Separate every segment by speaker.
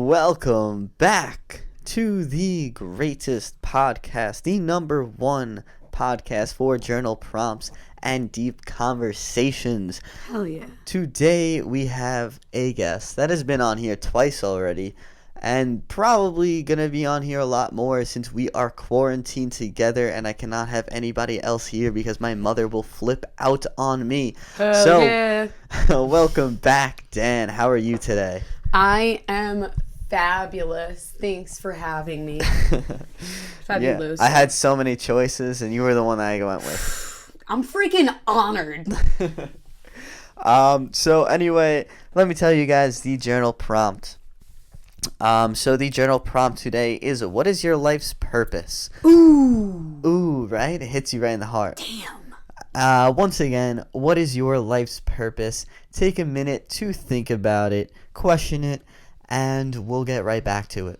Speaker 1: welcome back to the greatest podcast, the number one podcast for journal prompts and deep conversations.
Speaker 2: Hell yeah.
Speaker 1: Today we have a guest that has been on here twice already and probably going to be on here a lot more since we are quarantined together and I cannot have anybody else here because my mother will flip out on me.
Speaker 2: Yeah.
Speaker 1: Welcome back, Dan. How are you today?
Speaker 2: I am fabulous. Thanks for having me. Fabulous.
Speaker 1: Yeah, I had so many choices and you were the one that I went with.
Speaker 2: I'm freaking honored.
Speaker 1: So anyway, let me tell you guys the journal prompt. So the journal prompt today is, what is your life's purpose? Ooh, right? It hits you right in the heart.
Speaker 2: Damn.
Speaker 1: Once again, what is your life's purpose? Take a minute to think about it, question it, and we'll get right back to it.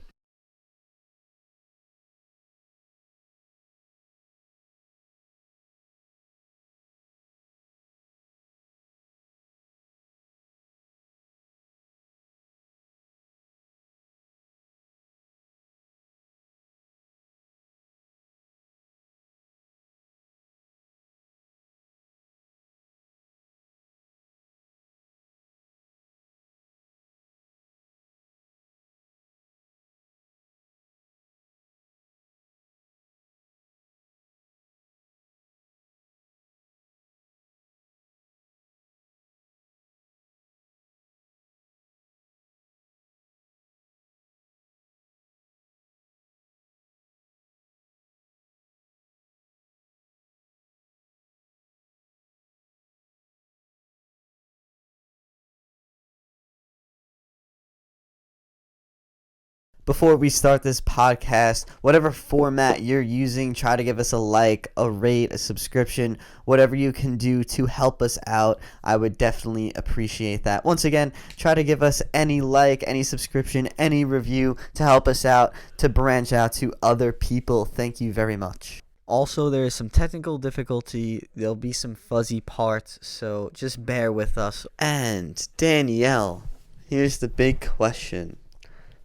Speaker 1: Before we start this podcast, whatever format you're using, try to give us a like, a rate, a subscription, whatever you can do to help us out. I would definitely appreciate that. Once again, try to give us any like, any subscription, any review to help us out, to branch out to other people. Thank you very much. Also, there is some technical difficulty. There'll be some fuzzy parts, so just bear with us. And Danielle, here's the big question.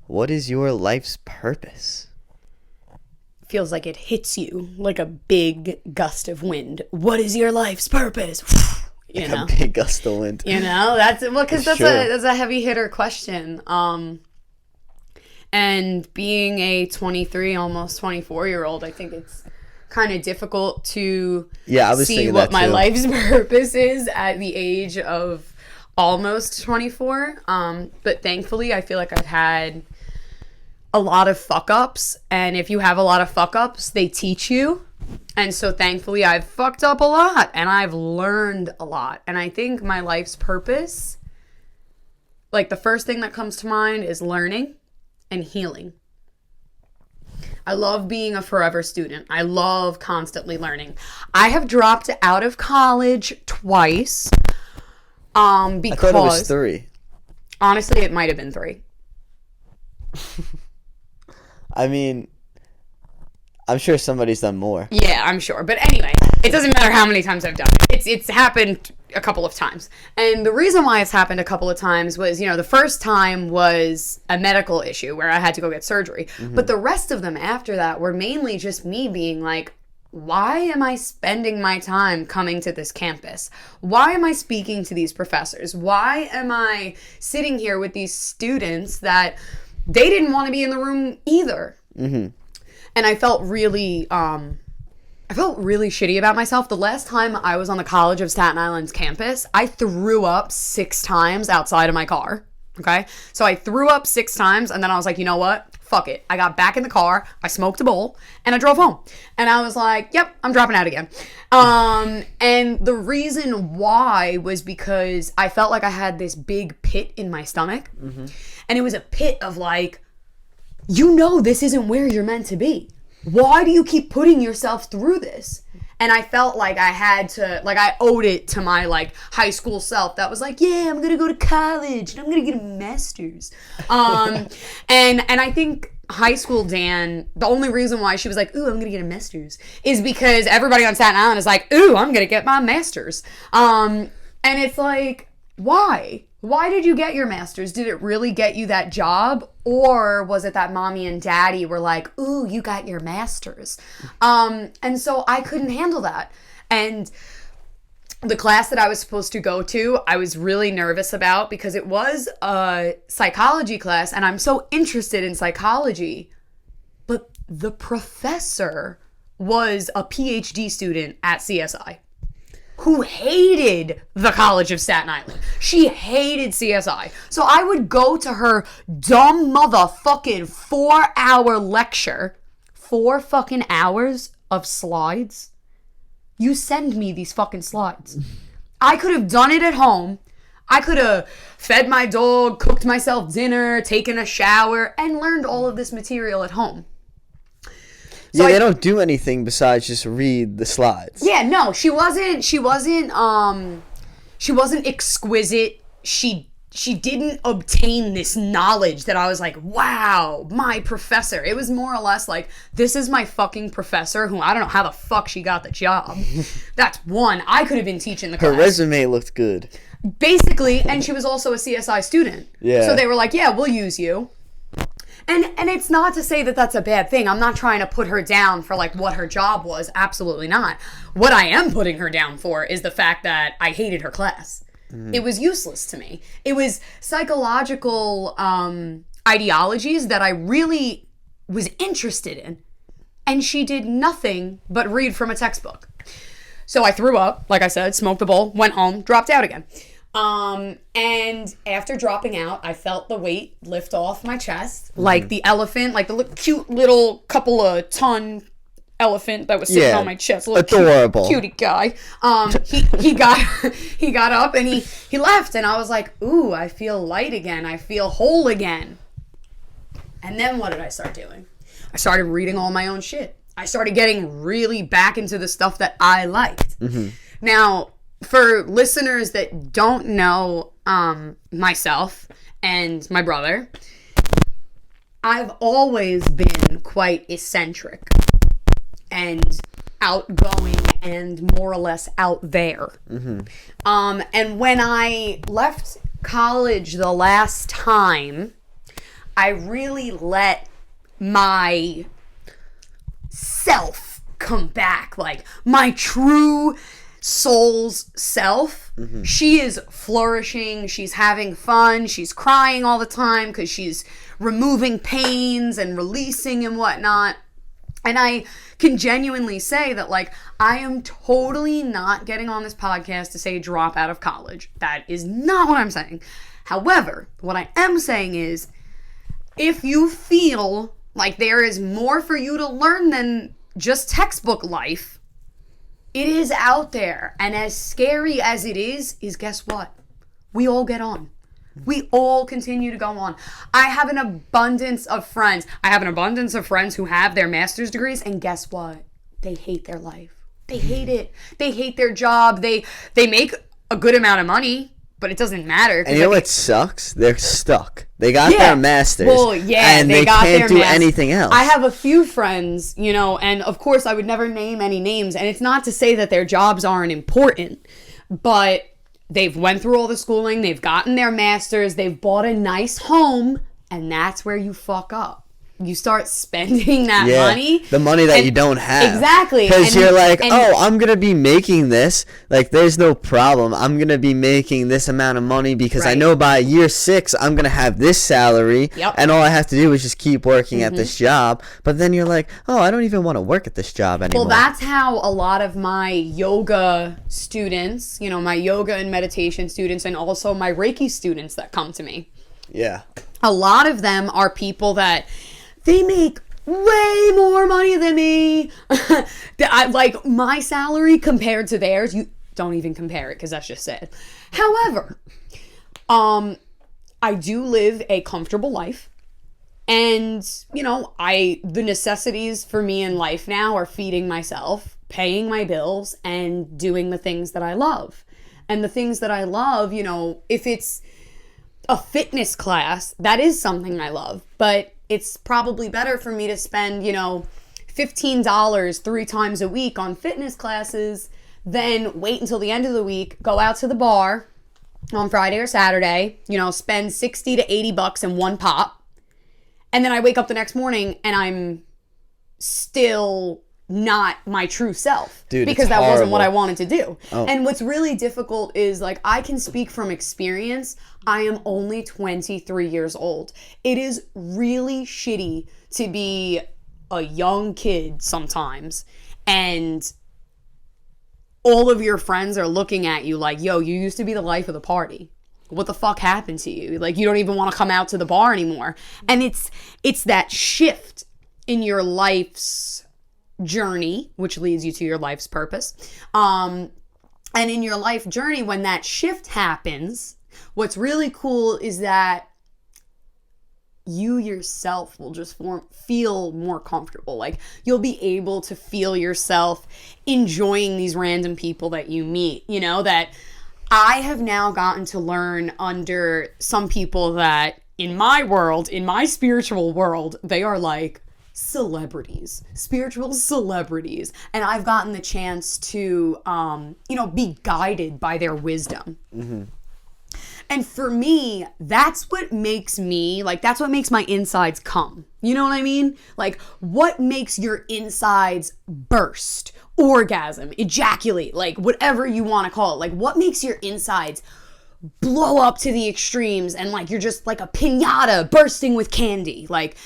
Speaker 1: What is your life's purpose?
Speaker 2: Feels like it hits you like a big gust of wind. What is your life's purpose? You know?
Speaker 1: A big gust of wind.
Speaker 2: You know, because that's a heavy hitter question. And being a 23, almost 24-year-old, I think it's kind of difficult to see what my life's purpose is at the age of almost 24. But thankfully, I feel like I've had a lot of fuck-ups, and if you have a lot of fuck-ups, they teach you. And so thankfully, I've fucked up a lot, and I've learned a lot. And I think my life's purpose, like the first thing that comes to mind is learning and healing. I love being a forever student. I love constantly learning. I have dropped out of college twice. Because
Speaker 1: I thought it was 3.
Speaker 2: Honestly, it might have been 3.
Speaker 1: I mean, I'm sure somebody's done more.
Speaker 2: Yeah, I'm sure. But anyway, it doesn't matter how many times I've done it. It's happened a couple of times. And the reason why it's happened a couple of times was, the first time was a medical issue where I had to go get surgery. Mm-hmm. But the rest of them after that were mainly just me being like, why am I spending my time coming to this campus? Why am I speaking to these professors? Why am I sitting here with these students that they didn't want to be in the room either?
Speaker 1: Mm-hmm.
Speaker 2: And I felt really shitty about myself. The last time I was on the College of Staten Island's campus, I threw up 6 times outside of my car. Okay? So I threw up 6 times, and then I was like, you know what? Fuck it. I got back in the car, I smoked a bowl, and I drove home. And I was like, yep, I'm dropping out again. And the reason why was because I felt like I had this big pit in my stomach. Mm-hmm. And it was a pit of like, this isn't where you're meant to be. Why do you keep putting yourself through this? And I felt like I had to, like I owed it to my like high school self that was like, yeah, I'm going to go to college and I'm going to get a master's. And I think high school Dan, the only reason why she was like, ooh, I'm going to get a master's is because everybody on Staten Island is like, ooh, I'm going to get my master's. And it's like, why? why did you get your master's? Did it really get you that job? Or was it that mommy and daddy were like, ooh, you got your master's? And so I couldn't handle that. And the class that I was supposed to go to, I was really nervous about because it was a psychology class and I'm so interested in psychology. But the professor was a PhD student at CSI who hated the College of Staten Island. She hated CSI. So I would go to her dumb motherfucking 4-hour lecture. 4 fucking hours of slides. You send me these fucking slides. I could have done it at home. I could have fed my dog, cooked myself dinner, taken a shower, and learned all of this material at home. So
Speaker 1: they don't do anything besides just read the slides.
Speaker 2: Yeah, no, she wasn't exquisite. She didn't obtain this knowledge that I was like, wow, my professor. It was more or less like, this is my fucking professor who I don't know how the fuck she got the job. That's one. I could have been teaching the class.
Speaker 1: Her resume looked good.
Speaker 2: Basically, and she was also a CSI student.
Speaker 1: Yeah.
Speaker 2: So they were like, yeah, we'll use you. And it's not to say that that's a bad thing. I'm not trying to put her down for like what her job was. Absolutely not. What I am putting her down for is the fact that I hated her class. It was useless to me. It was psychological ideologies that I really was interested in. And she did nothing but read from a textbook. So I threw up, like I said, smoked a bowl, went home, dropped out again. And after dropping out, I felt the weight lift off my chest, like the elephant, like the cute little couple of ton elephant that was sitting on my chest.
Speaker 1: Adorable.
Speaker 2: Cutie guy. He got up and he left, and I was like, ooh, I feel light again. I feel whole again. And then what did I start doing? I started reading all my own shit. I started getting really back into the stuff that I liked. Now, for listeners that don't know myself and my brother, I've always been quite eccentric and outgoing and more or less out there. And when I left college the last time, I really let my self come back, like my true soul's self. She is flourishing, she's having fun, she's crying all the time because she's removing pains and releasing and whatnot. And I can genuinely say that, like, I am totally not getting on this podcast to say drop out of college. That is not what I'm saying. However, what I am saying is, if you feel like there is more for you to learn than just textbook life, it is out there. And as scary as it is guess what? We all get on. We all continue to go on. I have an abundance of friends. Who have their master's degrees, and guess what? They hate their life. They hate it. They hate their job. They make a good amount of money, but it doesn't matter.
Speaker 1: And you know what sucks? They're stuck. They got their masters.
Speaker 2: Well, yeah,
Speaker 1: and they can't do anything else.
Speaker 2: I have a few friends, and of course I would never name any names, and it's not to say that their jobs aren't important, but they've went through all the schooling, they've gotten their masters, they've bought a nice home, and that's where you fuck up. You start spending that money.
Speaker 1: The money that you don't have.
Speaker 2: Exactly.
Speaker 1: Because you're like, I'm going to be making this. Like, there's no problem. I'm going to be making this amount of money because I know by year 6, I'm going to have this salary.
Speaker 2: Yep.
Speaker 1: And all I have to do is just keep working at this job. But then you're like, I don't even want to work at this job anymore.
Speaker 2: Well, that's how a lot of my yoga students, my yoga and meditation students, and also my Reiki students that come to me.
Speaker 1: Yeah.
Speaker 2: A lot of them are people that they make way more money than me. Like, my salary compared to theirs, you don't even compare it because that's just sad. However, I do live a comfortable life. And, the necessities for me in life now are feeding myself, paying my bills, and doing the things that I love. And the things that I love, if it's a fitness class, that is something I love. But it's probably better for me to spend, $15 3 times a week on fitness classes than wait until the end of the week, go out to the bar, on Friday or Saturday, spend 60 to 80 bucks in one pop. And then I wake up the next morning and I'm still not my true self.
Speaker 1: Dude,
Speaker 2: because that wasn't what I wanted to do.
Speaker 1: Oh.
Speaker 2: And what's really difficult is, like, I can speak from experience. I am only 23 years old. It is really shitty to be a young kid sometimes and all of your friends are looking at you like, yo, you used to be the life of the party. What the fuck happened to you? Like, you don't even want to come out to the bar anymore. And it's that shift in your life's journey, which leads you to your life's purpose. And in your life journey, when that shift happens, what's really cool is that you yourself will just feel more comfortable. Like, you'll be able to feel yourself enjoying these random people that you meet, that I have now gotten to learn under some people that in my world, in my spiritual world, they are like celebrities, spiritual celebrities. And I've gotten the chance to, be guided by their wisdom. Mm-hmm. And for me, that's what makes that's what makes my insides come. You know what I mean? Like, what makes your insides burst, orgasm, ejaculate, like whatever you want to call it. Like, what makes your insides blow up to the extremes and like you're just like a piñata bursting with candy? Like,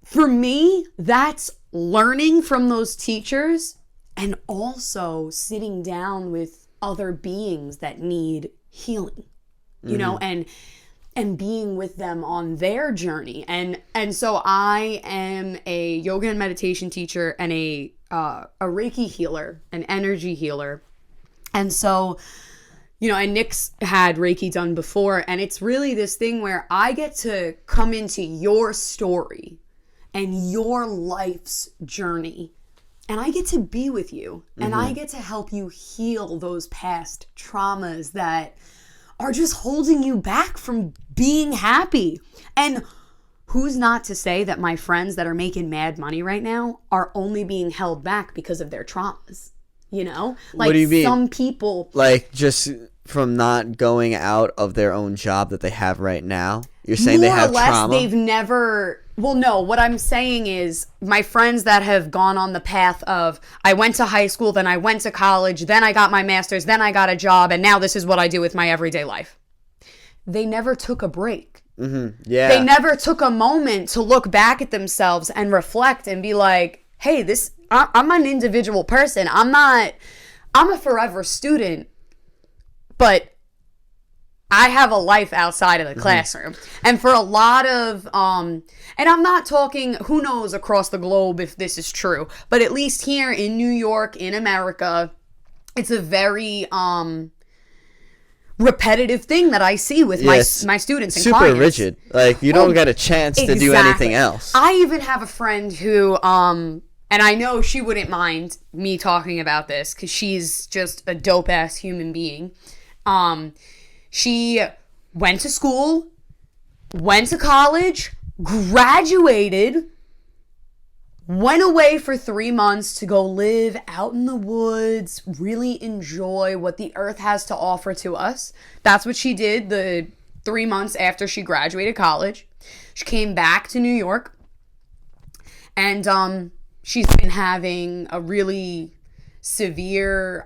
Speaker 2: for me, that's learning from those teachers and also sitting down with other beings that need healing. And being with them on their journey. And so I am a yoga and meditation teacher and a Reiki healer, an energy healer. And so, and Nick's had Reiki done before, and it's really this thing where I get to come into your story and your life's journey, and I get to be with you, and I get to help you heal those past traumas that are just holding you back from being happy. And who's not to say that my friends that are making mad money right now are only being held back because of their traumas? Like,
Speaker 1: what do you mean?
Speaker 2: Some people,
Speaker 1: like, just from not going out of their own job that they have right now. You're saying they have trauma?
Speaker 2: More or less, they've never... Well, no, what I'm saying is my friends that have gone on the path of, I went to high school, then I went to college, then I got my master's, then I got a job, and now this is what I do with my everyday life. They never took a break.
Speaker 1: Mm-hmm. Yeah.
Speaker 2: They never took a moment to look back at themselves and reflect and be like, hey, I'm an individual person. I'm a forever student, but I have a life outside of the classroom. And for a lot of, and I'm not talking, who knows across the globe if this is true, but at least here in New York, in America, it's a very repetitive thing that I see with my students and clients.
Speaker 1: Super rigid. Like, you don't get a chance to do anything else.
Speaker 2: I even have a friend who, and I know she wouldn't mind me talking about this because she's just a dope-ass human being. She went to school, went to college, graduated, went away for 3 months to go live out in the woods, really enjoy what the earth has to offer to us. That's what she did the 3 months after she graduated college. She came back to New York, and she's been having a really severe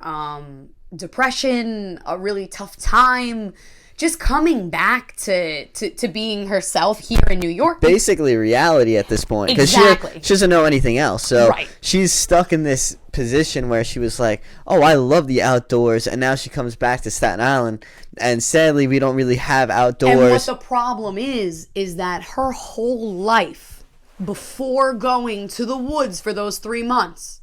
Speaker 2: depression, a really tough time, just coming back to being herself here in New York.
Speaker 1: Basically reality at this point.
Speaker 2: Exactly.
Speaker 1: She doesn't know anything else. So
Speaker 2: right.
Speaker 1: She's stuck in this position where she was like, oh, I love the outdoors. And now she comes back to Staten Island. And sadly, we don't really have outdoors.
Speaker 2: And what the problem is that her whole life before going to the woods for those 3 months,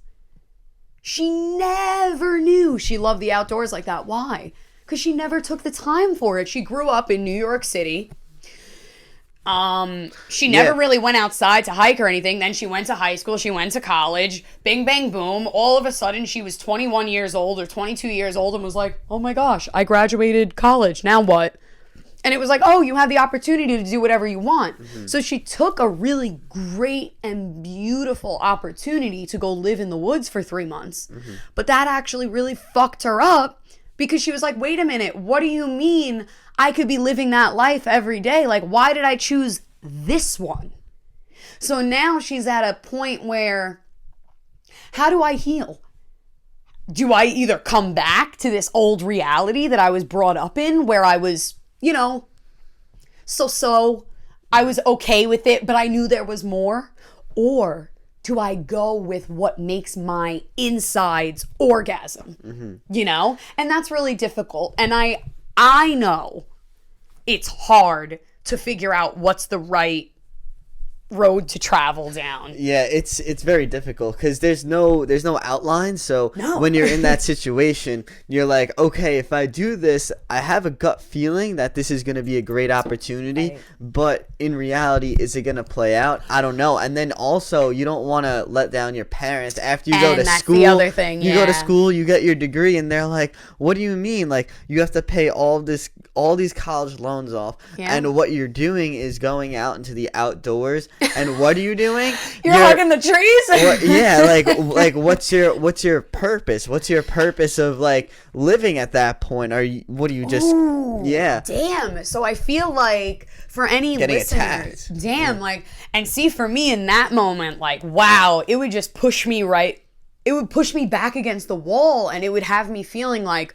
Speaker 2: she never knew she loved the outdoors like that. Why? Because she never took the time for it. She grew up in New York City. She never really went outside to hike or anything. Then she went to high school. She went to college. Bing, bang, boom. All of a sudden, she was 21 years old or 22 years old and was like, oh my gosh, I graduated college. Now what? And it was like, oh, you have the opportunity to do whatever you want. Mm-hmm. So she took a really great and beautiful opportunity to go live in the woods for 3 months. Mm-hmm. But that actually really fucked her up because she was like, wait a minute, what do you mean I could be living that life every day? Like, why did I choose this one? So now she's at a point where, how do I heal? Do I either come back to this old reality that I was brought up in, where I was, so I was okay with it, but I knew there was more? Or do I go with what makes my insides orgasm? And that's really difficult. And I know it's hard to figure out what's the right road to travel down.
Speaker 1: Yeah, it's very difficult because there's no outline. So when you're in that situation, you're like, okay, if I do this, I have a gut feeling that this is going to be a great opportunity, right. But in reality, is it going to play out? I don't know. And then also, you don't want to let down your parents after you go to school. The other thing. You go to school, you get your degree, and they're like, what do you mean? Like, you have to pay all these college loans off, and what you're doing is going out into the outdoors. And what are you doing?
Speaker 2: You're hugging the trees.
Speaker 1: Like what's your purpose? What's your purpose of like living at that point? What are you just?
Speaker 2: Ooh,
Speaker 1: yeah.
Speaker 2: Damn. So I feel like for any
Speaker 1: getting
Speaker 2: listeners,
Speaker 1: attacked.
Speaker 2: Damn. Yeah. Like, and see, for me in that moment, like, wow, it would just push me right. It would push me back against the wall, and it would have me feeling like,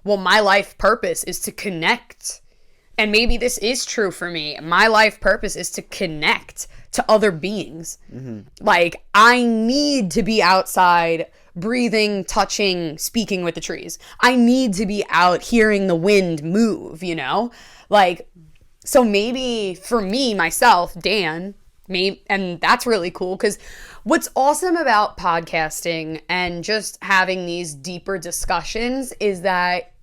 Speaker 2: well, my life purpose is to connect. And maybe this is true for me. My life purpose is to connect to other beings. Like, I need to be outside, breathing, touching, speaking with the trees. I need to be out hearing the wind move, Like, so maybe for me, myself, Dan, and that's really cool, because what's awesome about podcasting and just having these deeper discussions is that,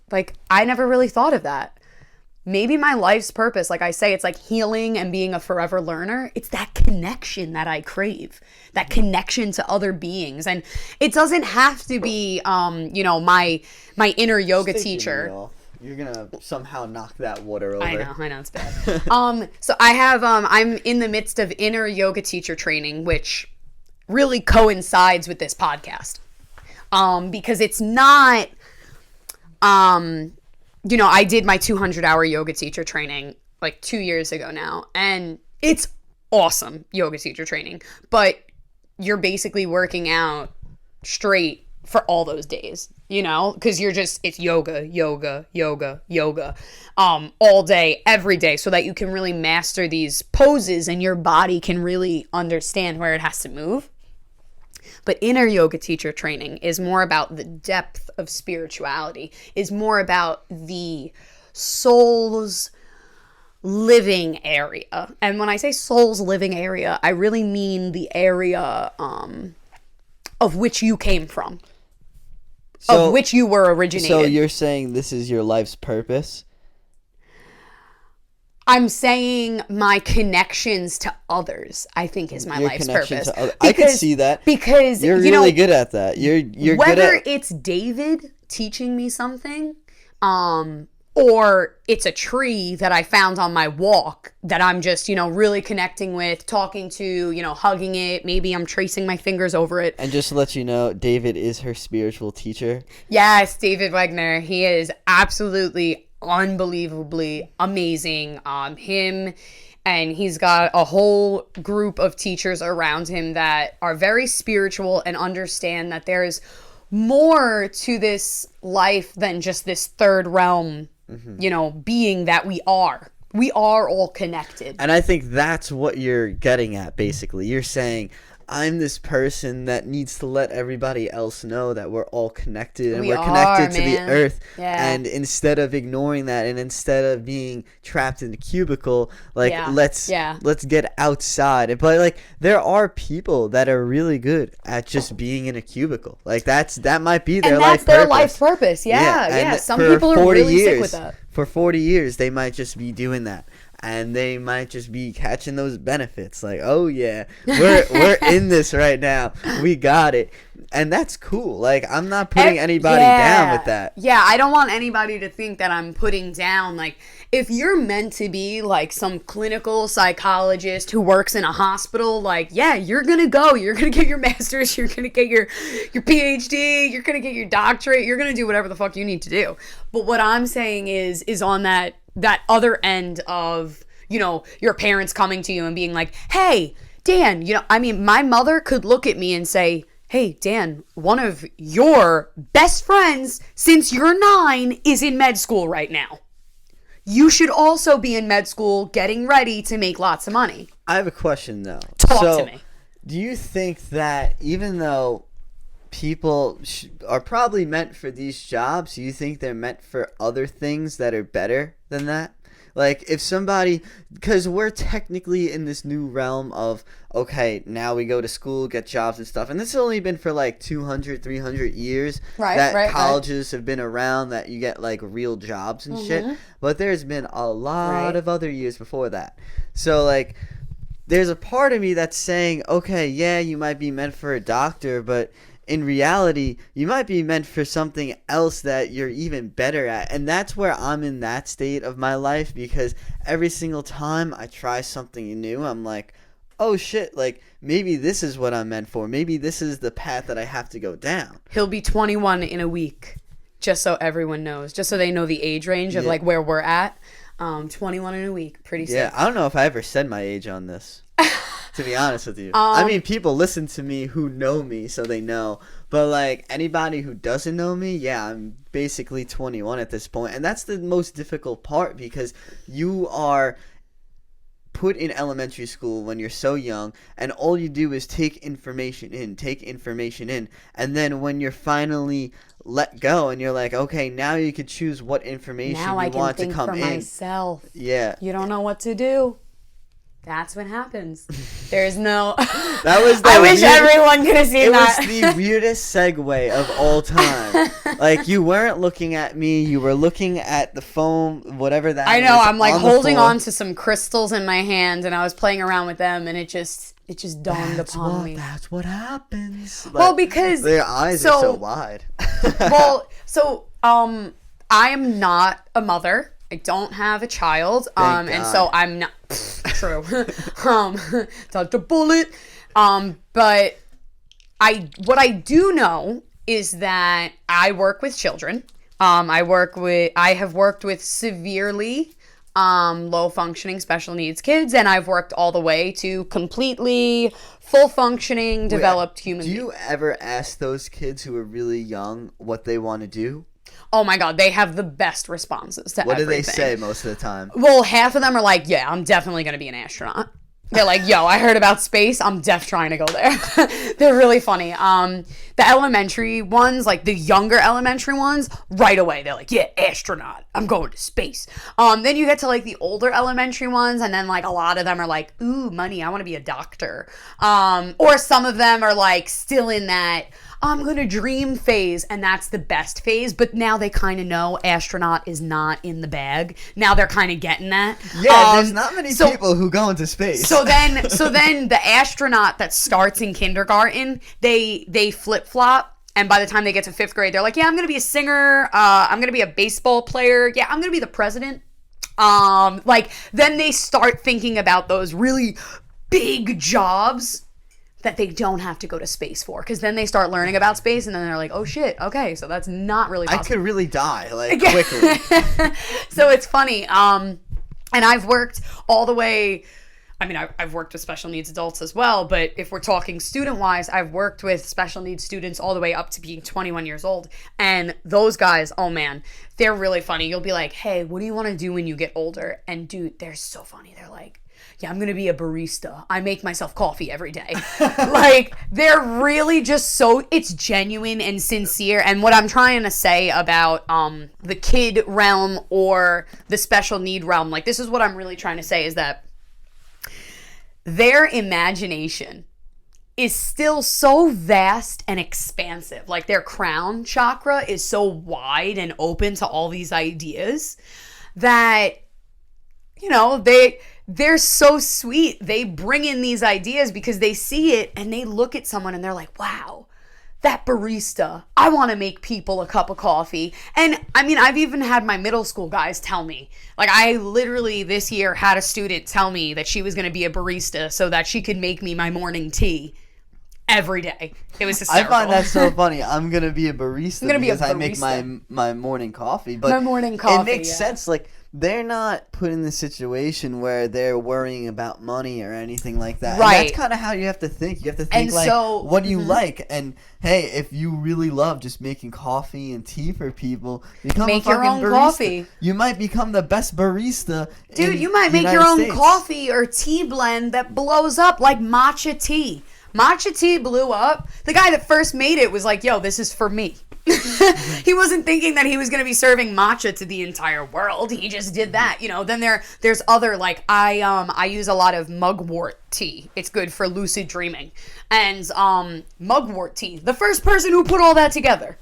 Speaker 2: like, I never really thought of that. Maybe my life's purpose, like I say, it's like healing and being a forever learner. It's that connection that I crave, that connection to other beings. And it doesn't have to be, my inner yoga teacher.
Speaker 1: You're going to somehow knock that water over.
Speaker 2: I know, it's bad. So I have, I'm in the midst of inner yoga teacher training, which really coincides with this podcast. Because it's not, I did my 200-hour yoga teacher training like 2 years ago now, and it's awesome yoga teacher training, but you're basically working out straight for all those days, because it's yoga, all day, every day, so that you can really master these poses and your body can really understand where it has to move. But inner yoga teacher training is more about the depth of spirituality, is more about the soul's living area. And when I say soul's living area, I really mean the area of which you came from, of which you were originated.
Speaker 1: So you're saying this is your life's purpose?
Speaker 2: I'm saying my connections to others, I think, is my life's purpose.
Speaker 1: I could see that.
Speaker 2: Because
Speaker 1: you're really good at that. You're
Speaker 2: whether
Speaker 1: good at...
Speaker 2: it's David teaching me something, or it's a tree that I found on my walk that I'm just, really connecting with, talking to, hugging it. Maybe I'm tracing my fingers over it.
Speaker 1: And just to let you know, David is her spiritual teacher.
Speaker 2: Yes, David Wegner. He is absolutely unbelievably amazing. Him, and he's got a whole group of teachers around him that are very spiritual and understand that there's more to this life than just this third realm, being that we are. We are all connected.
Speaker 1: And I think that's what you're getting at, basically. You're saying, I'm this person that needs to let everybody else know that we're all connected and we're connected to the earth.
Speaker 2: Yeah.
Speaker 1: And instead of ignoring that and instead of being trapped in the cubicle, let's get outside. But like, there are people that are really good at just being in a cubicle. Like that might be their life purpose.
Speaker 2: And that's their life's purpose. Yeah. Some people are really sick with that.
Speaker 1: For 40 years, they might just be doing that. And they might just be catching those benefits. Like, oh yeah, we're in this right now. We got it. And that's cool. Like, I'm not putting anybody down with that.
Speaker 2: Yeah, I don't want anybody to think that I'm putting down. Like, if you're meant to be, like, some clinical psychologist who works in a hospital, like, yeah, you're going to go. You're going to get your master's. You're going to get your PhD. You're going to get your doctorate. You're going to do whatever the fuck you need to do. But what I'm saying is on that other end of, you know, your parents coming to you and being like, hey, Dan, you know, I mean, my mother could look at me and say, hey, Dan, one of your best friends since you're 9 is in med school right now. You should also be in med school getting ready to make lots of money.
Speaker 1: I have a question, though.
Speaker 2: Talk to me.
Speaker 1: Do you think that even though people are probably meant for these jobs, do you think they're meant for other things that are better than that? Like, if somebody, because we're technically in this new realm of, okay, now we go to school, get jobs and stuff. And this has only been for like 200, 300 years that colleges have been around, that you get like real jobs and shit. But there's been a lot of other years before that. So, like, there's a part of me that's saying, okay, yeah, you might be meant for a doctor, but in reality, you might be meant for something else that you're even better at. And that's where I'm in that state of my life, because every single time I try something new, I'm like, oh shit, like, maybe this is what I'm meant for. Maybe this is the path that I have to go down.
Speaker 2: He'll be 21 in a week, just so everyone knows, just so they know the age range of like where we're at. 21 in a week, pretty sick.
Speaker 1: Yeah, I don't know if I ever said my age on this. To be honest with you. I mean, people listen to me who know me, so they know. But, like, anybody who doesn't know me, yeah, I'm basically 21 at this point. And that's the most difficult part, because you are put in elementary school when you're so young, and all you do is take information in. And then when you're finally let go and you're like, okay, now you can choose what information you want to come in. Now I can think for
Speaker 2: myself.
Speaker 1: Yeah.
Speaker 2: You don't know what to do. That's what happens. There's no...
Speaker 1: I
Speaker 2: wish everyone could have seen that.
Speaker 1: It was the weirdest segue of all time. Like, you weren't looking at me. You were looking at the phone, whatever that is.
Speaker 2: I know. I'm, like, holding on to some crystals in my hand, and I was playing around with them, and it just dawned upon me.
Speaker 1: That's what happens. Like,
Speaker 2: well, because...
Speaker 1: their eyes are so wide.
Speaker 2: I am not a mother. I don't have a child, and so I'm not true. Dodged a bullet. But what I do know is that I work with children. I have worked with severely low functioning special needs kids, and I've worked all the way to completely full functioning developed human beings.
Speaker 1: Do you ever ask those kids who are really young what they want to do?
Speaker 2: Oh my God, they have the best responses to everything.
Speaker 1: What do they say most of the time?
Speaker 2: Well, half of them are like, yeah, I'm definitely going to be an astronaut. They're like, yo, I heard about space. I'm trying to go there. They're really funny. The elementary ones, like the younger elementary ones, right away, they're like, yeah, astronaut. I'm going to space. Then you get to like the older elementary ones, and then like a lot of them are like, ooh, money, I want to be a doctor. Or some of them are like still in that, I'm going to dream phase, and that's the best phase. But now they kind of know astronaut is not in the bag. Now they're kind of getting that.
Speaker 1: Yeah, there's not many people who go into space.
Speaker 2: So then the astronaut that starts in kindergarten, they flip-flop. And by the time they get to 5th grade, they're like, yeah, I'm going to be a singer. I'm going to be a baseball player. Yeah, I'm going to be the president. Then they start thinking about those really big jobs that they don't have to go to space for, because then they start learning about space, and then they're like, oh shit, okay, so that's not really possible.
Speaker 1: I could really die, like, quickly.
Speaker 2: So it's funny. And I've worked all the way, I mean, I've worked with special needs adults as well, but if we're talking student-wise, I've worked with special needs students all the way up to being 21 years old, and those guys, oh man, they're really funny. You'll be like, hey, what do you want to do when you get older? And dude, they're so funny. They're like, yeah, I'm going to be a barista. I make myself coffee every day. Like, they're really just so, it's genuine and sincere. And what I'm trying to say about the kid realm or the special need realm, like, this is what I'm really trying to say, is that their imagination is still so vast and expansive. Like, their crown chakra is so wide and open to all these ideas that, you know, they're so sweet. They bring in these ideas because they see it and they look at someone and they're like, wow, that barista, I want to make people a cup of coffee. And I mean, I've even had my middle school guys tell me, like, I literally this year had a student tell me that she was going to be a barista so that she could make me my morning tea every day. It was hysterical.
Speaker 1: I find that so funny. I'm going to be a barista because I make my morning coffee. But
Speaker 2: my morning coffee,
Speaker 1: it makes sense. Like, they're not put in the situation where they're worrying about money or anything like that.
Speaker 2: Right.
Speaker 1: And that's kind of how you have to think. You have to think,
Speaker 2: And
Speaker 1: like,
Speaker 2: so,
Speaker 1: what do you like? And, hey, if you really love just making coffee and tea for people, become
Speaker 2: make
Speaker 1: a
Speaker 2: your
Speaker 1: fucking
Speaker 2: own
Speaker 1: barista.
Speaker 2: coffee.
Speaker 1: You might become the best barista.
Speaker 2: Dude, you might make your own coffee or tea blend that blows up like matcha tea. Matcha tea blew up. The guy that first made it was like, yo, this is for me. He wasn't thinking that he was going to be serving matcha to the entire world. He just did that, you know. Then there's other, like, I use a lot of mugwort tea. It's good for lucid dreaming. And mugwort tea, the first person who put all that together,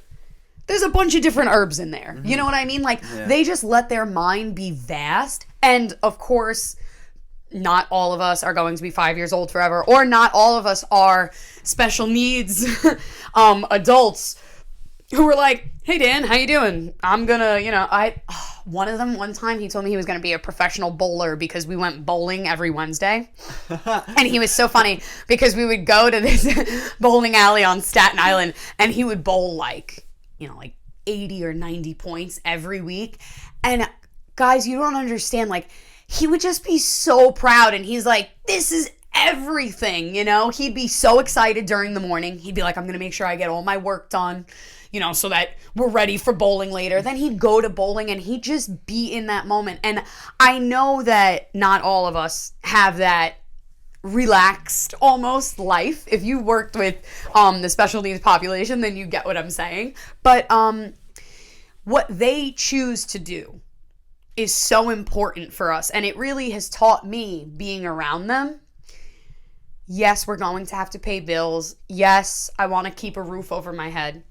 Speaker 2: there's a bunch of different herbs in there. You know what I mean? Like, they just let their mind be vast. And of course, not all of us are going to be 5 years old forever, or not all of us are special needs adults who were like, hey, Dan, how you doing? I'm gonna, you know, one of them, one time, he told me he was gonna be a professional bowler because we went bowling every Wednesday. And he was so funny because we would go to this bowling alley on Staten Island and he would bowl like 80 or 90 points every week. And guys, you don't understand, like, he would just be so proud and he's like, this is everything, you know? He'd be so excited during the morning. He'd be like, I'm gonna make sure I get all my work done, you know, so that we're ready for bowling later. Then he'd go to bowling and he'd just be in that moment. And I know that not all of us have that relaxed almost life. If you worked with the special needs population, then you get what I'm saying. But what they choose to do is so important for us. And it really has taught me, being around them, yes, we're going to have to pay bills. Yes, I want to keep a roof over my head.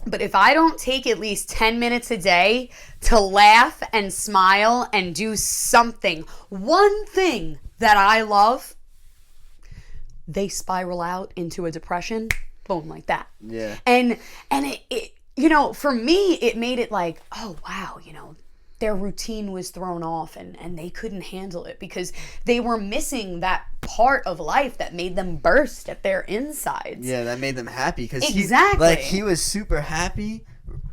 Speaker 2: But if I don't take at least 10 minutes a day to laugh and smile and do something, one thing that I love, they spiral out into a depression, boom, like that.
Speaker 1: Yeah.
Speaker 2: And it you know, for me, it made it like, oh, wow, you know, their routine was thrown off and they couldn't handle it because they were missing that part of life that made them burst at their insides.
Speaker 1: Yeah, that made them happy because
Speaker 2: exactly.
Speaker 1: he was super happy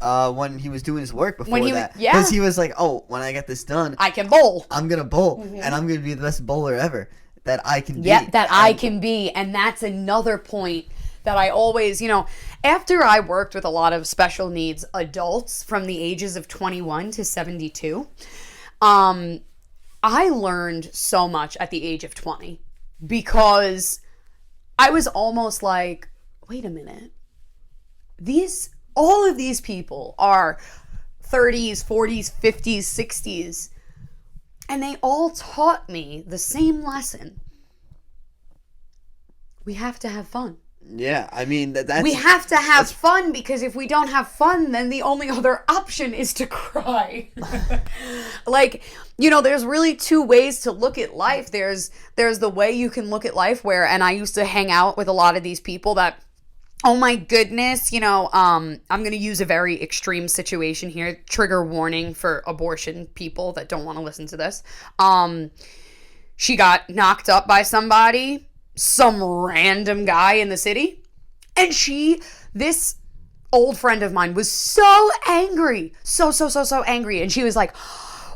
Speaker 1: when he was doing his work before that.
Speaker 2: Yeah.
Speaker 1: Because he was like, oh, when I get this done,
Speaker 2: I can bowl.
Speaker 1: I'm going to bowl and I'm going to be the best bowler ever that I can be.
Speaker 2: Yeah, I can be. And that's another point that I always, you know, after I worked with a lot of special needs adults from the ages of 21 to 72, I learned so much at the age of 20 because I was almost like, wait a minute, all of these people are 30s, 40s, 50s, 60s, and they all taught me the same lesson. We have to have fun.
Speaker 1: Yeah, I mean, that's...
Speaker 2: We have to have fun because if we don't have fun, then the only other option is to cry. Like, you know, there's really two ways to look at life. There's the way you can look at life where, and I used to hang out with a lot of these people that, oh my goodness, you know, I'm going to use a very extreme situation here. Trigger warning for abortion people that don't want to listen to this. She got knocked up by somebody, some random guy in the city, and this old friend of mine was so angry, so angry, and she was like,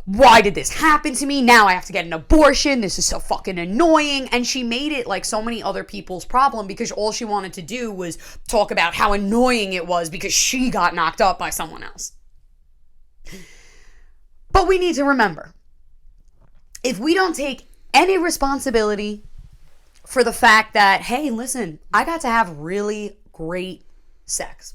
Speaker 2: why did this happen to me? Now I have to get an abortion. This is so fucking annoying. And she made it like so many other people's problem because all she wanted to do was talk about how annoying it was because she got knocked up by someone else. But we need to remember, if we don't take any responsibility for the fact that, hey, listen, I got to have really great sex.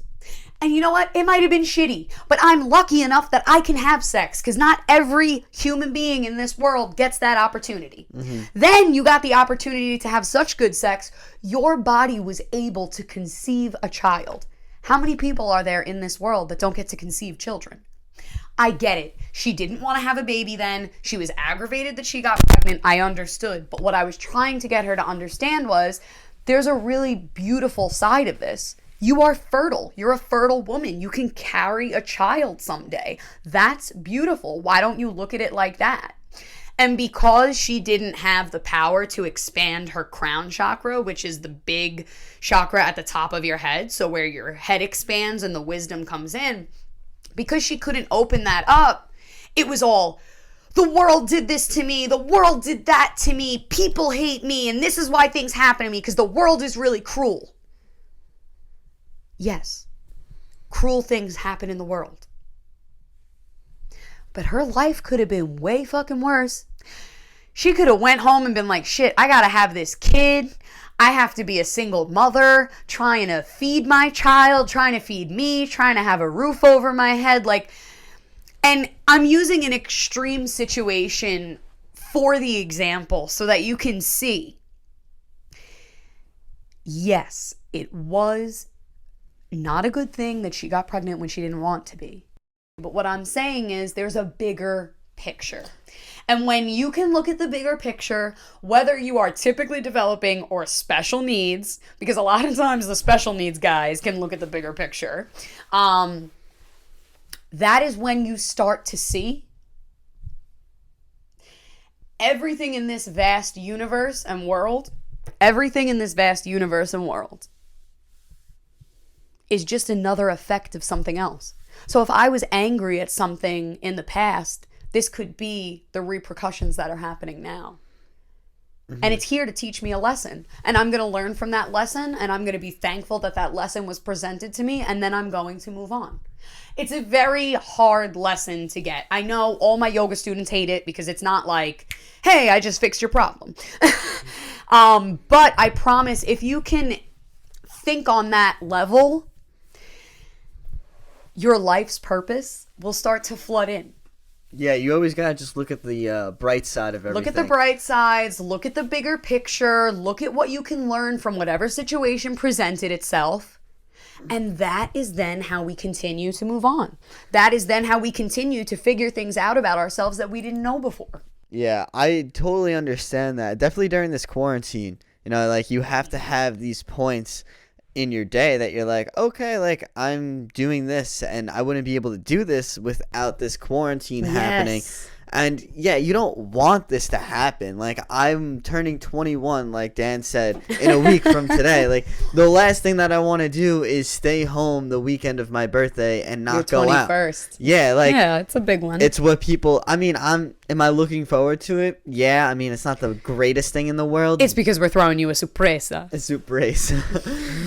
Speaker 2: And you know what? It might have been shitty, but I'm lucky enough that I can have sex because not every human being in this world gets that opportunity. Mm-hmm. Then you got the opportunity to have such good sex, your body was able to conceive a child. How many people are there in this world that don't get to conceive children? I get it. She didn't want to have a baby then. She was aggravated that she got pregnant. I understood. But what I was trying to get her to understand was there's a really beautiful side of this. You are fertile. You're a fertile woman. You can carry a child someday. That's beautiful. Why don't you look at it like that? And because she didn't have the power to expand her crown chakra, which is the big chakra at the top of your head, so where your head expands and the wisdom comes in, because she couldn't open that up, it was all, the world did this to me, the world did that to me, people hate me, and this is why things happen to me, because the world is really cruel. Yes, cruel things happen in the world. But her life could have been way fucking worse. She could have went home and been like, shit, I gotta have this kid. I have to be a single mother, trying to feed my child, trying to feed me, trying to have a roof over my head. Like, and I'm using an extreme situation for the example so that you can see. Yes, it was not a good thing that she got pregnant when she didn't want to be. But what I'm saying is there's a bigger picture. And when you can look at the bigger picture, whether you are typically developing or special needs, because a lot of times the special needs guys can look at the bigger picture, that is when you start to see everything in this vast universe and world, is just another effect of something else. So if I was angry at something in the past, this could be the repercussions that are happening now. Mm-hmm. And it's here to teach me a lesson. And I'm going to learn from that lesson, and I'm going to be thankful that that lesson was presented to me, and then I'm going to move on. It's a very hard lesson to get. I know all my yoga students hate it because it's not like, hey, I just fixed your problem. But I promise, if you can think on that level, your life's purpose will start to flood in.
Speaker 1: Yeah, you always gotta just look at the bright side of everything.
Speaker 2: Look at the bright sides, look at the bigger picture, look at what you can learn from whatever situation presented itself. And that is then how we continue to move on. That is then how we continue to figure things out about ourselves that we didn't know before.
Speaker 1: Yeah, I totally understand that. Definitely during this quarantine, you know, like you have to have these points in your day that you're like, okay, like I'm doing this and I wouldn't be able to do this without this quarantine happening. And yeah, you don't want this to happen. Like, I'm turning 21, like Dan said, in a week from today. Like, the last thing that I want to do is stay home the weekend of my birthday and not go out.
Speaker 2: 21st.
Speaker 1: Yeah, like,
Speaker 2: yeah, it's a big one.
Speaker 1: It's what people, I mean, am I looking forward to it? Yeah, I mean, it's not the greatest thing in the world.
Speaker 2: It's because we're throwing you a sorpresa.
Speaker 1: A sorpresa.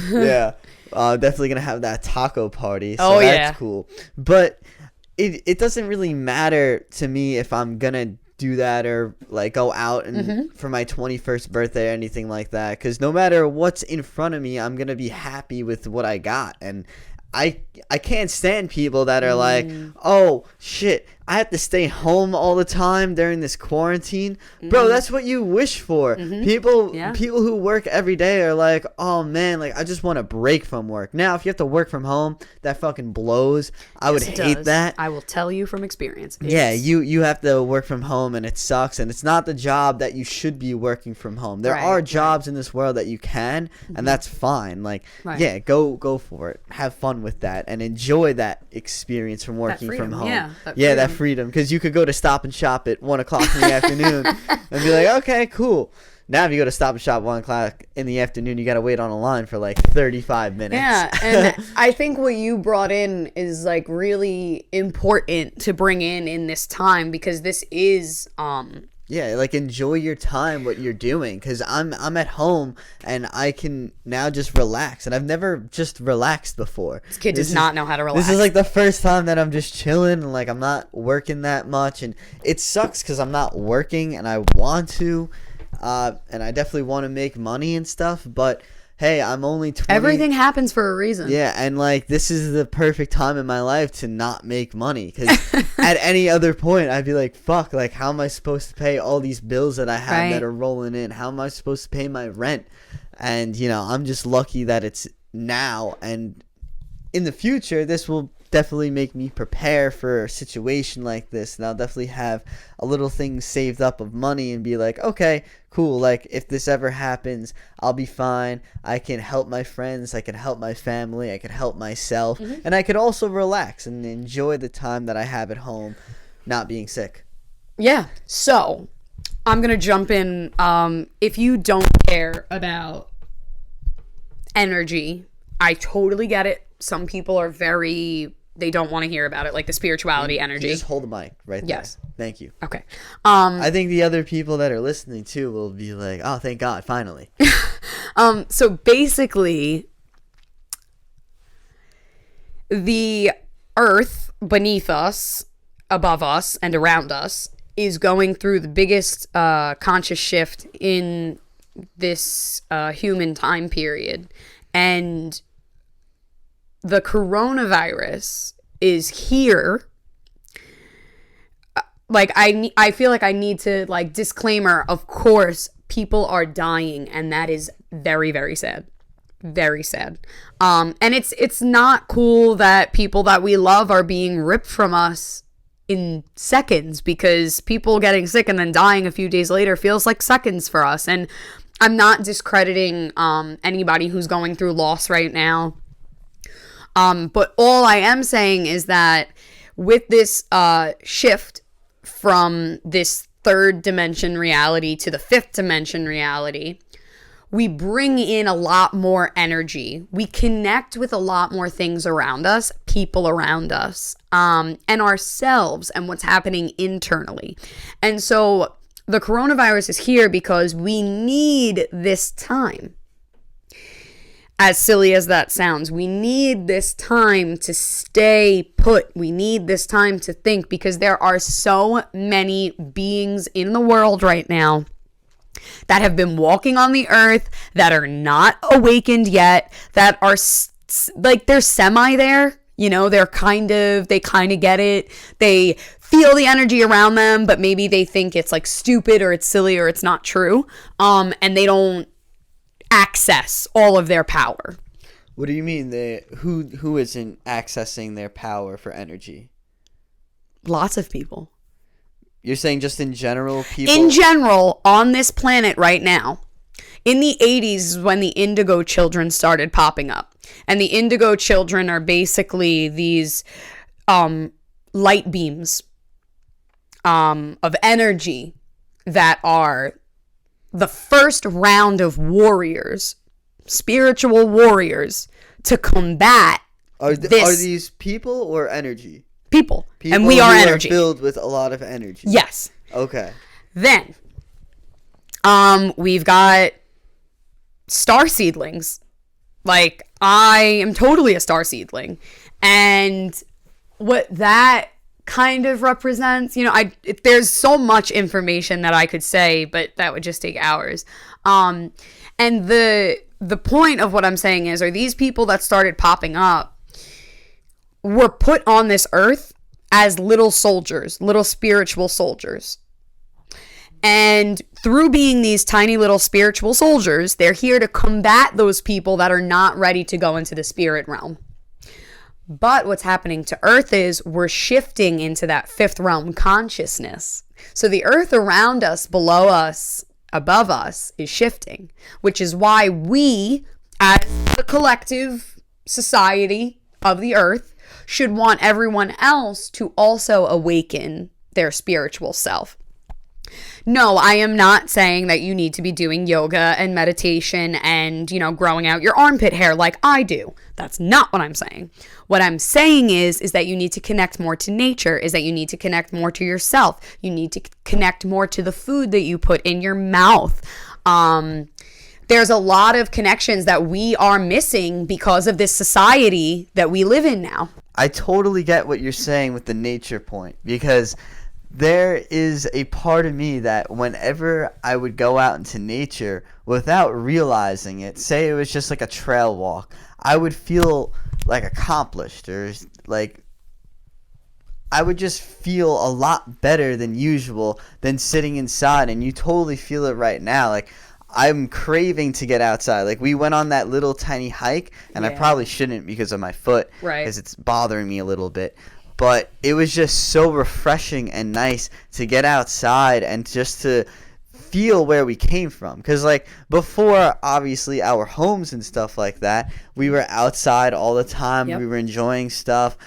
Speaker 1: Yeah. Definitely going to have that taco party. So that's cool. But it doesn't really matter to me if I'm going to do that or like go out and for my 21st birthday or anything like that. Because no matter what's in front of me, I'm going to be happy with what I got. And I can't stand people that are like, oh, shit, I have to stay home all the time during this quarantine. Bro, that's what you wish for. People who work every day are like, oh, man, like I just want a break from work. Now, if you have to work from home, that fucking blows. I would hate that.
Speaker 2: I will tell you from experience.
Speaker 1: Yeah, you have to work from home and it sucks. And it's not the job that you should be working from home. There are jobs in this world that you can, and that's fine. Like, yeah, go for it. Have fun with that and enjoy that experience from working from home. Yeah, that freedom, because you could go to Stop and Shop at 1 o'clock in the afternoon and be like, okay, cool. Now if you go to Stop and Shop 1 o'clock in the afternoon, you gotta wait on a line for like 35 minutes.
Speaker 2: Yeah, and I think what you brought in is like really important to bring in this time, because this is
Speaker 1: yeah, like enjoy your time, what you're doing, because I'm at home and I can now just relax, and I've never just relaxed before.
Speaker 2: This kid does not know how to relax.
Speaker 1: This is like the first time that I'm just chilling and like I'm not working that much, and it sucks because I'm not working and I want to, and I definitely want to make money and stuff, but hey, I'm only 20.
Speaker 2: Everything happens for a reason.
Speaker 1: Yeah, and like this is the perfect time in my life to not make money, because at any other point I'd be like, fuck, like how am I supposed to pay all these bills that I have that are rolling in? How am I supposed to pay my rent? And you know, I'm just lucky that it's now, and in the future this will definitely make me prepare for a situation like this, and I'll definitely have a little thing saved up of money and be like, okay, cool, like if this ever happens, I'll be fine. I can help my friends, I can help my family, I can help myself, and I could also relax and enjoy the time that I have at home not being sick.
Speaker 2: Yeah. So I'm going to jump in. If you don't care about energy, I totally get it. Some people are they don't want to hear about it, like the spirituality energy.
Speaker 1: Just hold the mic right there.
Speaker 2: Yes.
Speaker 1: Thank you.
Speaker 2: Okay.
Speaker 1: I think the other people that are listening too will be like, oh, thank God, finally.
Speaker 2: So basically, the earth beneath us, above us, and around us is going through the biggest conscious shift in this human time period. And the coronavirus is here. Like, I feel like I need to, like, disclaimer, of course, people are dying, and that is very, very sad. Very sad. And it's not cool that people that we love are being ripped from us in seconds, because people getting sick and then dying a few days later feels like seconds for us. And I'm not discrediting anybody who's going through loss right now. But all I am saying is that with this shift from this third dimension reality to the fifth dimension reality, we bring in a lot more energy. We connect with a lot more things around us, people around us, and ourselves, and what's happening internally. And so the coronavirus is here because we need this time. As silly as that sounds, we need this time to stay put. We need this time to think, because there are so many beings in the world right now that have been walking on the earth, that are not awakened yet, that are like, they're semi there. You know, they kind of get it. They feel the energy around them, but maybe they think it's like stupid or it's silly or it's not true. And they don't access all of their power.
Speaker 1: What do you mean? Who isn't accessing their power for energy?
Speaker 2: Lots of people.
Speaker 1: You're saying just in general, people?
Speaker 2: In general, on this planet right now. In the 80s is when the indigo children started popping up. And the indigo children are basically these light beams of energy that are the first round of warriors, spiritual warriors, to combat
Speaker 1: Are these people or energy?
Speaker 2: People. And we are energy.
Speaker 1: Filled with a lot of energy.
Speaker 2: Yes.
Speaker 1: Okay.
Speaker 2: Then, we've got star seedlings. Like, I am totally a star seedling. And what that kind of represents, you know, there's so much information that I could say, but that would just take hours. And the point of what I'm saying is, are these people that started popping up were put on this earth as little soldiers, little spiritual soldiers. And through being these tiny little spiritual soldiers, they're here to combat those people that are not ready to go into the spirit realm. But what's happening to Earth is we're shifting into that fifth realm consciousness. So the Earth around us, below us, above us is shifting, which is why we, as the collective society of the Earth, should want everyone else to also awaken their spiritual self. No, I am not saying that you need to be doing yoga and meditation and, you know, growing out your armpit hair like I do. That's not what I'm saying. What I'm saying is that you need to connect more to nature, is that you need to connect more to yourself. You need to connect more to the food that you put in your mouth. There's a lot of connections that we are missing because of this society that we live in now.
Speaker 1: I totally get what you're saying with the nature point, because there is a part of me that whenever I would go out into nature without realizing it, say it was just like a trail walk, I would feel like accomplished, or like I would just feel a lot better than usual than sitting inside. And you totally feel it right now. Like I'm craving to get outside. Like, we went on that little tiny hike, and I
Speaker 2: Yeah.
Speaker 1: probably shouldn't because of my foot,
Speaker 2: Right.
Speaker 1: because it's bothering me a little bit. But it was just so refreshing and nice to get outside and just to feel where we came from. Because, like, before, obviously, our homes and stuff like that, we were outside all the time.
Speaker 2: Yep.
Speaker 1: We were enjoying stuff,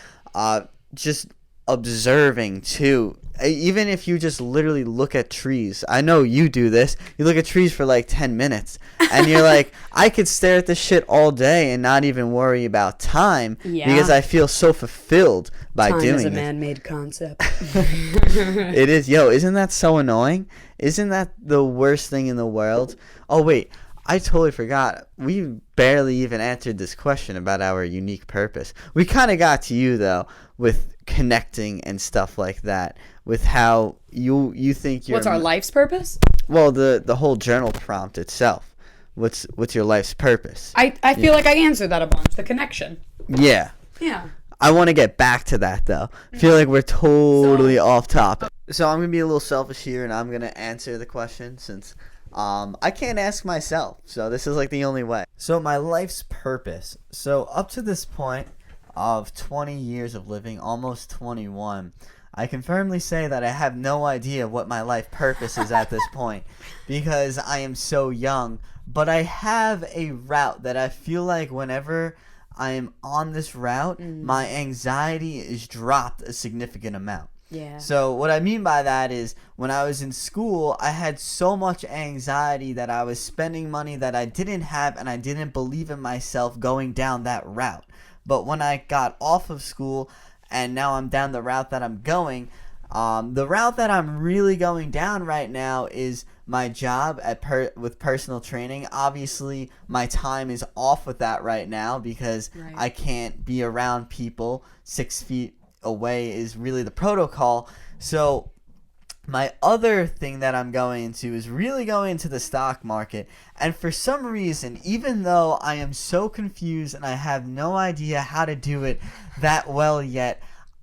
Speaker 1: just observing, too. Even if you just literally look at trees. I know you do this. You look at trees for, like, 10 minutes. And you're like, I could stare at this shit all day and not even worry about time.
Speaker 2: Yeah.
Speaker 1: Because I feel so fulfilled by
Speaker 2: Time
Speaker 1: doing
Speaker 2: is a
Speaker 1: this.
Speaker 2: man-made concept.
Speaker 1: It is. Yo, isn't that so annoying? Isn't that the worst thing in the world? Oh, wait. I totally forgot. We barely even answered this question about our unique purpose. We kind of got to you, though, with connecting and stuff like that. With how you think you're...
Speaker 2: What's our life's purpose?
Speaker 1: Well, the whole journal prompt itself. What's your life's purpose?
Speaker 2: I feel like I answered that a bunch. The connection.
Speaker 1: Yeah.
Speaker 2: Yeah.
Speaker 1: I want to get back to that, though. I feel like we're totally off topic. So I'm going to be a little selfish here, and I'm going to answer the question since I can't ask myself. So this is like the only way. So my life's purpose. So up to this point of 20 years of living, almost 21, I can firmly say that I have no idea what my life purpose is at this point because I am so young. But I have a route that I feel like whenever I am on this route, my anxiety is dropped a significant amount.
Speaker 2: Yeah.
Speaker 1: So what I mean by that is when I was in school, I had so much anxiety that I was spending money that I didn't have, and I didn't believe in myself going down that route. But when I got off of school and now I'm down the route that I'm going, the route that I'm really going down right now is my job with personal training. Obviously, my time is off with that right now because I can't be around people. 6 feet away is really the protocol. So my other thing that I'm going into is really going into the stock market. And for some reason, even though I am so confused and I have no idea how to do it that well yet,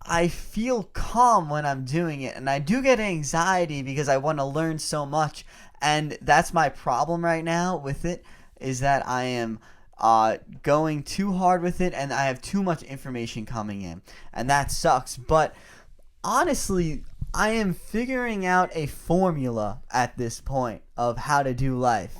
Speaker 1: I feel calm when I'm doing it. And I do get anxiety because I want to learn so much. And that's my problem right now with it, is that I am going too hard with it and I have too much information coming in. And that sucks. But honestly, I am figuring out a formula at this point of how to do life.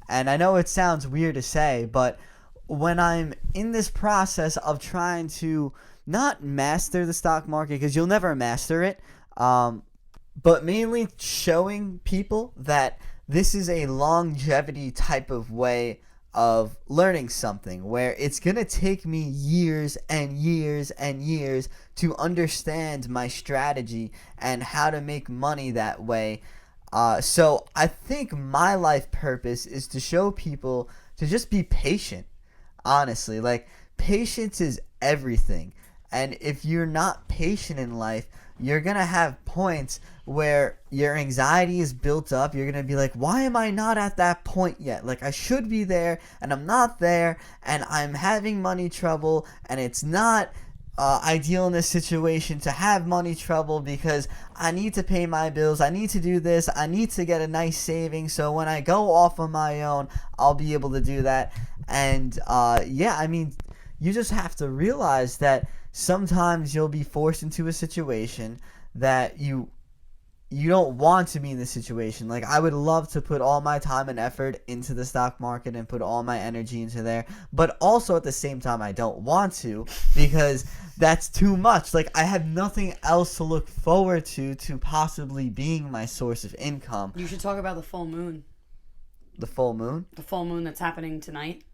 Speaker 1: And I know it sounds weird to say, but when I'm in this process of trying to not master the stock market, because you'll never master it, but mainly showing people that this is a longevity type of way of learning something where it's going to take me years and years and years to understand my strategy and how to make money that way. So I think my life purpose is to show people to just be patient. Honestly, like, patience is everything. And if you're not patient in life, you're going to have points where your anxiety is built up. You're going to be like, why am I not at that point yet? Like, I should be there, and I'm not there, and I'm having money trouble, and it's not ideal in this situation to have money trouble because I need to pay my bills. I need to do this. I need to get a nice savings. So when I go off on my own, I'll be able to do that. And yeah, I mean, you just have to realize that sometimes you'll be forced into a situation that you don't want to be in this situation. Like, I would love to put all my time and effort into the stock market and put all my energy into there, but also at the same time I don't want to because that's too much. Like, I have nothing else to look forward to possibly being my source of income.
Speaker 2: You should talk about the full moon.
Speaker 1: The full moon?
Speaker 2: The full moon that's happening tonight.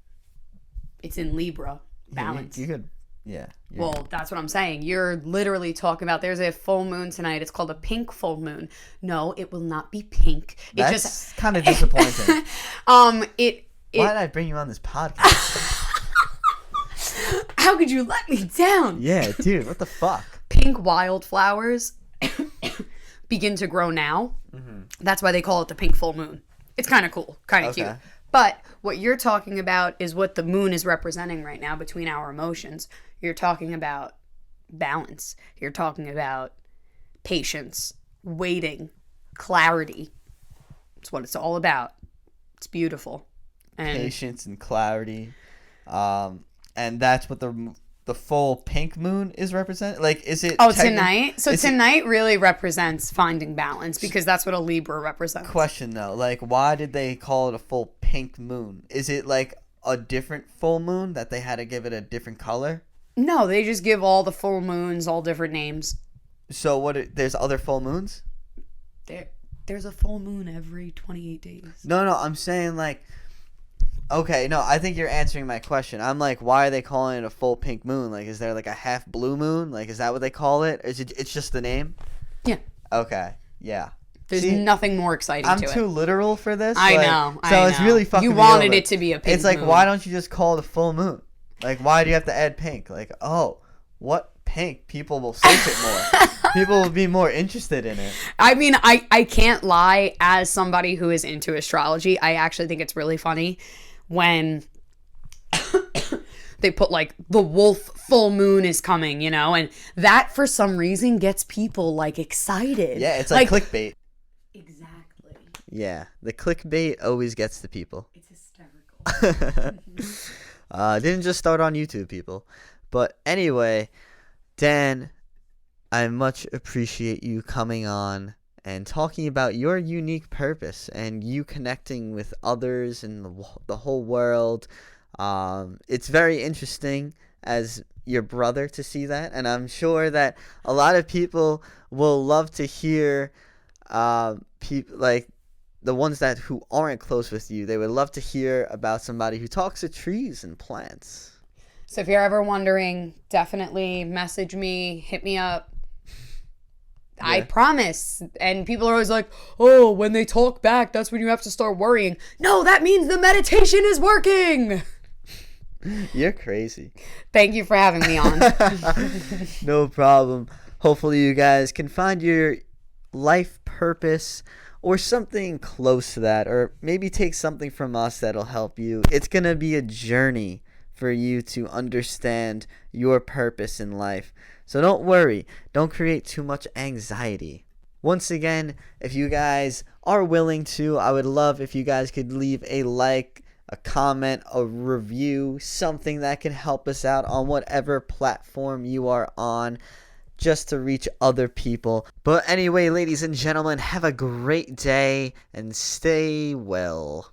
Speaker 2: It's in Libra. Balance.
Speaker 1: You could... Yeah.
Speaker 2: Well, that's what I'm saying. You're literally talking about there's a full moon tonight. It's called a pink full moon. No, it will not be pink.
Speaker 1: That's kind of disappointing. Why did I bring you on this podcast?
Speaker 2: How could you let me down?
Speaker 1: Yeah, dude, what the fuck?
Speaker 2: Pink wildflowers begin to grow now. Mm-hmm. That's why they call it the pink full moon. It's kind of cool, kind of cute. But what you're talking about is what the moon is representing right now between our emotions. You're talking about balance. You're talking about patience, waiting, clarity. It's what it's all about. It's beautiful. And
Speaker 1: patience and clarity. And that's what the full pink moon is represented. Like, is it?
Speaker 2: Oh, tonight. So
Speaker 1: is it-
Speaker 2: tonight really represents finding balance because that's what a Libra represents.
Speaker 1: Question though, like, why did they call it a full pink moon? Is it like a different full moon that they had to give it a different color?
Speaker 2: No, they just give all the full moons all different names.
Speaker 1: So there's other full moons?
Speaker 2: There's a full moon every 28 days.
Speaker 1: No, I'm saying like, okay, no, I think you're answering my question. I'm like, why are they calling it a full pink moon? Like, is there like a half blue moon? Like, is that what they call it? It's just the name?
Speaker 2: Yeah.
Speaker 1: Okay, yeah.
Speaker 2: There's nothing more exciting
Speaker 1: I'm
Speaker 2: to it.
Speaker 1: too literal for this.
Speaker 2: I
Speaker 1: like,
Speaker 2: know.
Speaker 1: So it's really fucking
Speaker 2: You
Speaker 1: me
Speaker 2: wanted
Speaker 1: over.
Speaker 2: it to be a pink
Speaker 1: It's like,
Speaker 2: moon.
Speaker 1: why don't you just call it a full moon? Like, why do you have to add pink? Like, oh, what pink? People will search it more. People will be more interested in it.
Speaker 2: I mean, I can't lie. As somebody who is into astrology, I actually think it's really funny when they put like the wolf full moon is coming, you know, and that for some reason gets people like excited.
Speaker 1: Yeah, it's like clickbait.
Speaker 2: Exactly.
Speaker 1: Yeah, the clickbait always gets the people.
Speaker 2: It's hysterical.
Speaker 1: Didn't just start on YouTube, people. But anyway, Dan, I much appreciate you coming on and talking about your unique purpose and you connecting with others and the whole world. It's very interesting as your brother to see that, and I'm sure that a lot of people will love to hear people like the ones who aren't close with you. They would love to hear about somebody who talks to trees and plants.
Speaker 2: So if you're ever wondering, definitely message me, hit me up. Yeah. I promise. And people are always like, oh, when they talk back, that's when you have to start worrying. No, that means the meditation is working.
Speaker 1: You're crazy.
Speaker 2: Thank you for having me on.
Speaker 1: No problem. Hopefully you guys can find your life purpose or something close to that, or maybe take something from us that'll help you. It's going to be a journey for you to understand your purpose in life. So don't worry. Don't create too much anxiety. Once again, if you guys are willing to, I would love if you guys could leave a like, a comment, a review, something that can help us out on whatever platform you are on, just to reach other people. But anyway, ladies and gentlemen, have a great day and stay well.